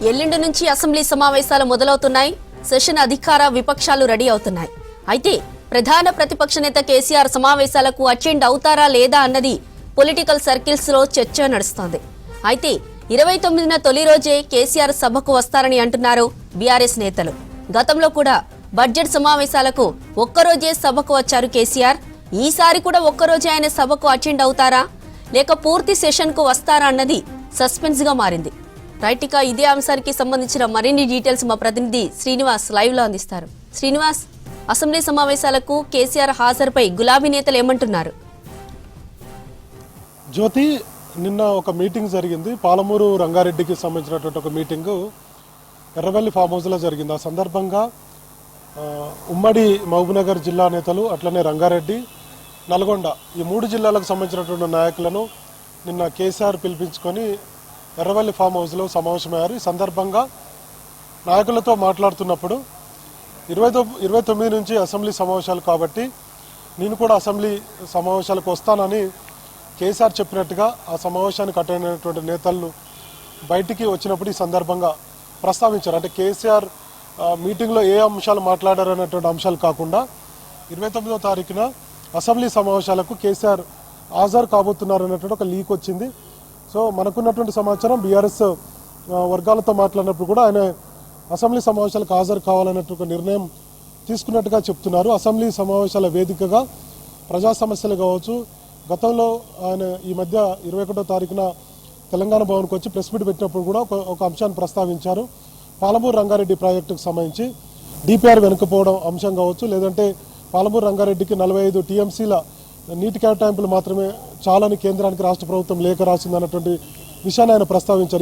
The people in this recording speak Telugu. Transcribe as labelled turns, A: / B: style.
A: ఎల్లుండి నుంచి అసెంబ్లీ సమావేశాలు మొదలవుతున్నాయి. సెషన్ అధికార విపక్షాలు రెడీ అవుతున్నాయి. అయితే ప్రధాన ప్రతిపక్ష నేత కేసీఆర్ సమావేశాలకు అటెండ్ అవుతారా లేదా అన్నది పొలిటికల్ సర్కిల్స్ లో చర్చ నడుస్తోంది. అయితే 29న తొలి రోజే కేసీఆర్ సభకు వస్తారని అంటున్నారు బీఆర్ఎస్ నేతలు. గతంలో కూడా బడ్జెట్ సమావేశాలకు ఒక్కరోజే సభకు వచ్చారు కేసీఆర్. ఈసారి కూడా ఒక్కరోజే ఆయన సభకు అటెండ్ అవుతారా లేక పూర్తి సెషన్ కు వస్తారా అన్నది సస్పెన్స్ గా మారింది. రైట్, ఇక ఇదే అంశానికి సంబంధించిన మరిన్ని డీటెయిల్స్ మా ప్రతినిధి శ్రీనివాస్ లైవ్ లో అందిస్తారు. శ్రీనివాస్, అసెంబ్లీ సమావేశాలకు కేసీఆర్ హాజరుపై గులాబీ నేతలు ఏమంటున్నారు?
B: జ్యోతి, నిన్న ఒక మీటింగ్ జరిగింది. పాలమూరు రంగారెడ్డికి సంబంధించినటువంటి ఒక మీటింగు ఎర్రవెల్లి ఫామ్ హౌస్లో జరిగింది. ఆ సందర్భంగా ఉమ్మడి మహబూబ్నగర్ జిల్లా నేతలు, అట్లనే రంగారెడ్డి, నల్గొండ ఈ 3 జిల్లాలకు సంబంధించినటువంటి నాయకులను నిన్న కేసీఆర్ పిలిపించుకొని ఎర్రవెల్లి ఫామ్ హౌస్లో సమావేశమయ్యారు. ఈ సందర్భంగా నాయకులతో మాట్లాడుతున్నప్పుడు 29 నుంచి అసెంబ్లీ సమావేశాలు కాబట్టి నేను కూడా అసెంబ్లీ సమావేశాలకు వస్తానని కేసీఆర్ చెప్పినట్టుగా ఆ సమావేశానికి అటెండ్ అయినటువంటి నేతలను బయటికి వచ్చినప్పుడు ఈ సందర్భంగా ప్రస్తావించారు. అంటే కేసీఆర్ మీటింగ్లో ఏ అంశాలు మాట్లాడారు అనేటువంటి అంశాలు కాకుండా 29వ తారీఖున అసెంబ్లీ సమావేశాలకు కేసీఆర్ హాజరు కాబోతున్నారు అనేటువంటి ఒక లీక్ వచ్చింది. సో మనకున్నటువంటి సమాచారం బీఆర్ఎస్ వర్గాలతో మాట్లాడినప్పుడు కూడా ఆయన అసెంబ్లీ సమావేశాలకు హాజరు కావాలన్నట్టు ఒక నిర్ణయం తీసుకున్నట్టుగా చెప్తున్నారు. అసెంబ్లీ సమావేశాల వేదికగా ప్రజా సమస్యలు కావచ్చు, గతంలో ఆయన ఈ మధ్య 21వ తారీఖున తెలంగాణ భవన్కి వచ్చి ప్రెస్ మీట్ పెట్టినప్పుడు కూడా ఒక అంశాన్ని ప్రస్తావించారు. పాలమూరు రంగారెడ్డి ప్రాజెక్టుకు సంబంధించి డిపిఆర్ వెనుకపోవడం అంశం కావచ్చు, లేదంటే పాలమూరు రంగారెడ్డికి 45 టీఎంసీల నీటి కేటాయింపులు మాత్రమే చాలని కేంద్రానికి రాష్ట్ర ప్రభుత్వం లేఖ రాసిందన్నటువంటి విషయాన్ని ఆయన ప్రస్తావించారు.